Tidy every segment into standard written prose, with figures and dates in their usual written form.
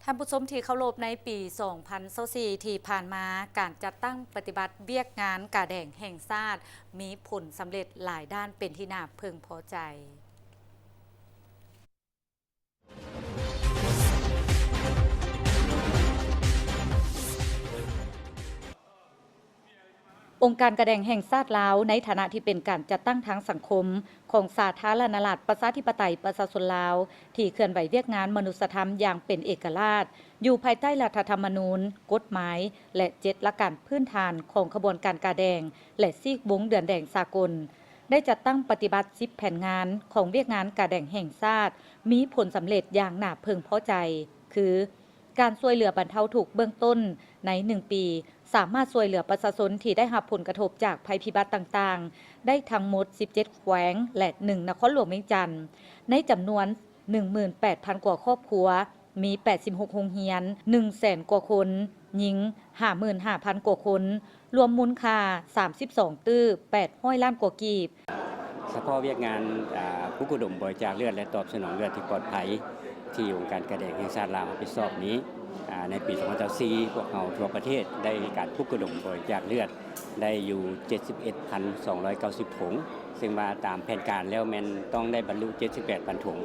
ท่านผู้ชมที่เคารพในปี2024ที่ผ่านมาการจัดตั้งปฏิบัติเวียกงานกาแดงแห่งชาติมีผลสำเร็จหลายด้านเป็นที่น่าพึงพอใจองค์การกระแดงแห่งชาติลาวในฐานะที่เป็นการจัดตั้งทางสังคมของสาธารณรัฐประชาธิปไตยประชาชนลาวที่เคลื่อนไหวเวียกงานมนุษยธรรมอย่างเป็นเอกราชอยู่ภายใต้รัฐธรรมนูญกฎหมายและ7หลักการพื้นฐานของขบวนการกาแดงและซีกวงเดือนแดงสากลได้จัดตั้งปฏิบัติ10แผนงานของเวียกงานกาแดงแห่งชาติมีผลสำเร็จอย่างน่าพึงพอใจคือการช่วยเหลือบรรเทาทุกข์เบื้องต้นใน1ปีสามารถช่วยเหลือประชาชนที่ได้รับผลกระทบจากภัยพิบัติต่างๆได้ทั้งหมด17แขวงและ1นครหลวงเวียงจันทน์ในจำนวน 18,000 กว่าครอบครัวมี86โรงเรียน 100,000 กว่าคนหญิง 55,000 กว่าคนรวมมูลค่า32ตื้อ800ล้านกว่ากีบเฉพาะเวียกงานผู้กุดมบริจาคเลือดและตอบสนองเลือดที่ปลอดภัยที่องค์การกระแดงแห่งชาติลาวรับผิดชอบนี้ในปี2024พวกเราทั่วประเทศได้การผู้กุดมบริจาคเลือดได้อยู่ 71,290 ถุงซึ่งว่าตามแผนการแล้วแม่นต้องได้บรรลุ 78,000 ถุง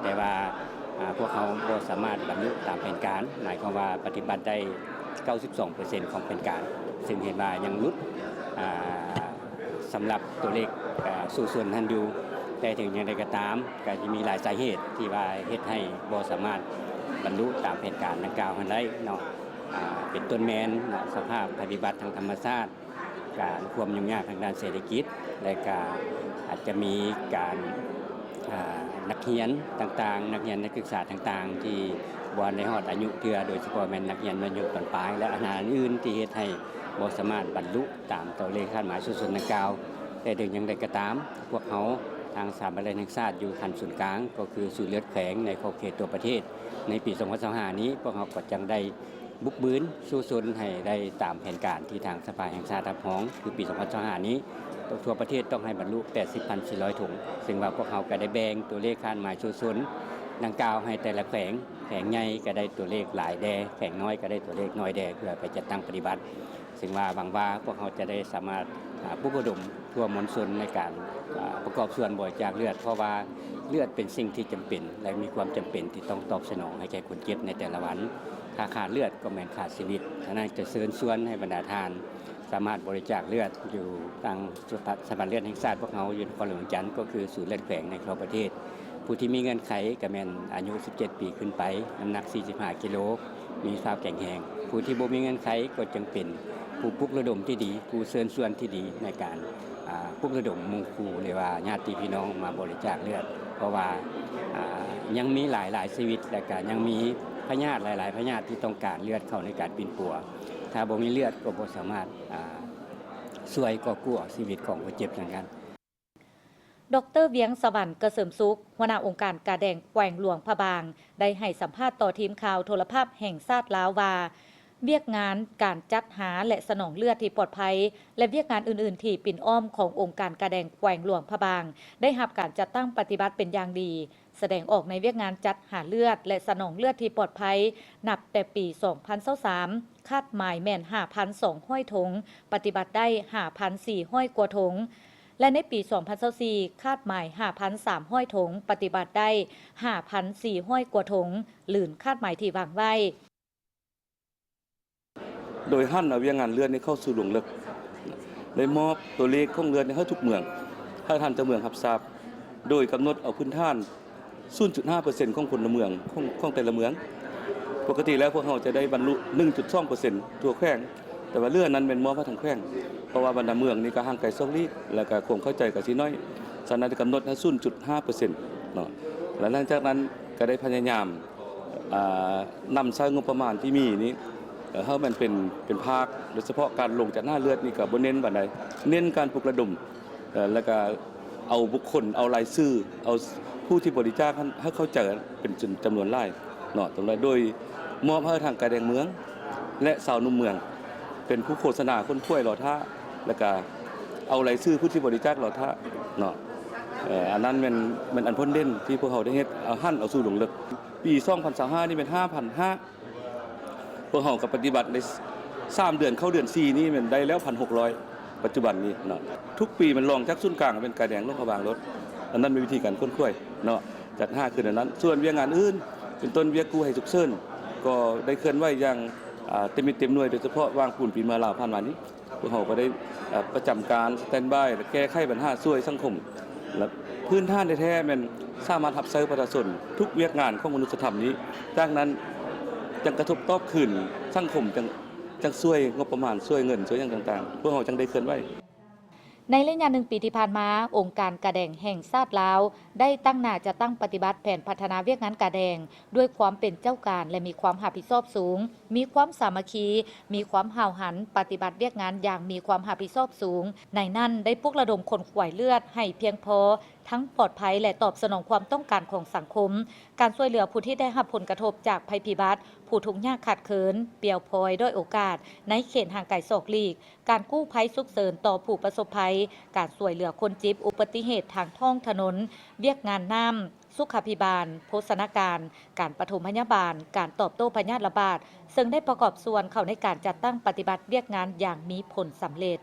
แต่ว่าพวกเขาบ่สามารถบรรลุตามแผนการหมายความว่าปฏิบัติได้ 92% ของแผนการซึ่งเห็นว่ายังลดสำหรับตัวเลขสู่ส่วนทันอยู่แต่ถึงอย่างไรก็ตามก็จะมีหลายสาเหตุที่ว่าเฮ็ดให้บ่สามารถบรรลุตามแผนการดังกล่าวได้เนาะเป็นต้นแมนสภาพภัยพิบัติทางธรรมชาติการความยุ่งยากทางด้านเศรษฐกิจและก็อาจจะมีการนักเรียนต่างๆนักเรียนนักศึกษาต่างๆที่บ่ได้ฮอดอายุเทื่อโดยเฉพาะแม่นนักเรียนอายุตอนปลายและอาหารอื่นที่เฮ็ดให้บ่สามารถบรรลุตามตัวเลขคาดหมายส่วนดังกล่าวแต่ถึงอย่างไรก็ตามพวกเขาทางสถาบันแห่งชาติอยู่ขั้นศูนย์กลางก็คือศูนย์เลือดแขวงในขอบเขตตัวประเทศในปี2025นี้พวกเขาก็จังได้บุกบืนสู่ชนให้ได้ตามแผนการที่ทางสภาแห่งชาติรับรองคือปี2025นี้ทั่วประเทศต้องให้บรรลุ 80,400 ถุงซึ่งว่าพวกเขาก็ได้แบ่งตัวเลขคาดหมายสู่ชนดังกล่าวให้แต่ละแขวงใหญ่ก็ได้ตัวเลขหลายแดแขวงน้อยก็ได้ตัวเลขน้อยแดเพื่อไปจัดตั้งปฏิบัติซึ่งว่าหวังว่าพวกเขาจะได้สามารถผู้อุดมทั่วมวลชนในการประกอบส่วนบริจาคเลือดเพราะว่าเลือดเป็นสิ่งที่จำเป็นและมีความจำเป็นที่ต้องตอบสนองให้แก่คนเจ็บในแต่ละวันถ้าขาดเลือดก็แม่นขาดชีวิตฉะนั้นจะเชิญชวนให้บรรดาทานสามารถบริจาคเลือดอยู่ทางสถาบันเลือดแห่งชาติพวกเขาอยู่นครหลวงจันทน์ก็คือศูนย์เลือดแขวงในทั่วประเทศผู้ที่มีเงื่อนไขก็แม่นอายุ17 ปีขึ้นไปน้ำหนัก45 กิโลมีสภาพแข็งแรงผู้ที่บ่มีเงื่อนไขก็จึงเป็นผู้ปลุกระดมที่ดีผู้เชิญชวนที่ดีในการปลุกระดมหมู่คู่หรือว่าญาติพี่น้องมาบริจาคเลือดเพราะว่ายังมีหลายชีวิตและก็ยังมีพยาธิหลายพยาธิที่ต้องการเลือดเข้าในการปิ่นปัวถ้าบ่มีเลือดก็บ่สามารถช่วยก่อกู้ชีวิตของผู้เจ็บเหมือนกันดร.เวียงสวรรค์เกษมสุขหัวหน้าองค์การกาแดงแขวงหลวงพระบางได้ให้สัมภาษณ์ต่อทีมข่าวโทรภาพแห่งชาติลาวว่าเวียกงานการจัดหาและสนองเลือดที่ปลอดภัยและเวียกงานอื่นๆที่ปิ่นอ้อมขององค์การกาแดงแขวงหลวงพระบางได้รับการจัดตั้งปฏิบัติเป็นอย่างดีแสดงออกในเวียกงานจัดหาเลือดและสนองเลือดที่ปลอดภัยนับแต่ปี2023คาดหมายแม่น 5,200 ถุงปฏิบัติได้ 5,400 กว่าถุงและในปี2024คาดหมาย 5,300 ถุงปฏิบัติได้ 5,400 กว่าถุงลื่นคาดหมายที่วางไว้โดยหั่นเอาเวียงงานเลือดนี้เข้าสู่หลวงลึกได้มอบตัวเลขของเลือดให้ทุกเมืองให้ท่านเจ้าเมืองรับทราบโดยกำหนดเอาพื้นฐาน 0.5% ของคนละเมืองของแต่ละเมืองปกติแล้วพวกเราจะได้บรรลุ 1.2% ทั่วแขวงแต่ว่าเลือดนั้นเป็นมอบให้ทั้งแขวงเพราะว่าบรรดาเมืองนี่ก็ห่างไกล2ลี้แล้วก็คงเข้าใจกับสิน้อยฉะนั้นกำหนดให้ 0.5% เนาะและหลังจากนั้นก็ได้พยายามนำใช้งบประมาณที่มีนี้เฮามันเป็นภาคโดยเฉพาะการลงจากหน้าเลือดนี่ก็บ่เน้นปานใดเน้นการปลุกระดมแล้วก็เอาบุคคลเอารายชื่อเอาผู้ที่บริจาคให้เขาเจอเป็นจำนวนหลายเนาะตรงนั้นโดยมอบให้ทางกาแดงเมืองและสาวนุ่มเมืองเป็นผู้โฆษณาคนป่วยหลอท่าแล้วก็เอารายชื่อผู้ที่บริจาคหลอท่าเนาะอันนั้นมันอันพ้นเด่นที่พวกเขาได้เฮ็ดเอาหั่นเอาสู่หลวงลึกปี2025นี่เป็น 5,500 พวกเฮาก็ปฏิบัติใน3 เดือนเข้าเดือน4นี่มันได้แล้ว 1,600 ปัจจุบันนี้เนาะทุกปีมันลองจากศูนย์กลางเป็นกายแดงลงกระบางรถอันนั้นเป็นวิธีการค้นคว้ยเนาะจัด5คืนอันนั้นส่วนเวียงงานอื่นเป็นต้นเวียกู้ให้ฉุกเฉินก็ได้เคลื่อนไหวอย่างเต็มเต็มหน่วยโดยเฉพาะวางปูนปีเมื่อลาวผ่านมานี้พวกเราก็ได้ประจำการสแตนด์บายแก้ไขปัญหาช่วยสังคมและพื้นฐานแท้ๆมันสามารถรับใช้ประชาชนทุกเวียกงานของมนุษยธรรมนี้ดังนั้นจังกระทบตอบคืนสังคมจังช่วยงบประมาณช่วยเงินช่วยอย่างต่างๆพวกเราจังได้เคลื่อนไหว ในระยะ1 ปีที่ผ่านมาองค์การกระแดงแห่งชาติลาวได้ตั้งหน้าจะตั้งปฏิบัติแผนพัฒนาเวียกงานกระแดงด้วยความเป็นเจ้าการและมีความรับผิดชอบสูงมีความสามัคคีมีความห่าวหันปฏิบัติเวียกงานอย่างมีความรับผิดชอบสูงในนั้นได้ปลุกระดมคนขวายเลือดให้เพียงพอทั้งปลอดภัยและตอบสนองความต้องการของสังคมการช่วยเหลือผู้ที่ได้รับผลกระทบจากภัยพิบัติผู้ทุกข์ยากขาดเขินเปลี่ยวพลอยด้วยโอกาสในเขตห่างไกลศอกลีกการกู้ภัยฉุกเฉินต่อผู้ประสบภัยการช่วยเหลือคนเจ็บอุบัติเหตุทางท้องถนนเวียกงานน้ำสุขาภิบาลโภชนาการการปฐมพยาบาลการตอบโต้พยาธิระบาดซึ่งได้ประกอบส่วนเข้าในการจัดตั้งปฏิบัติเวียกงานอย่างมีผลสำเร็จ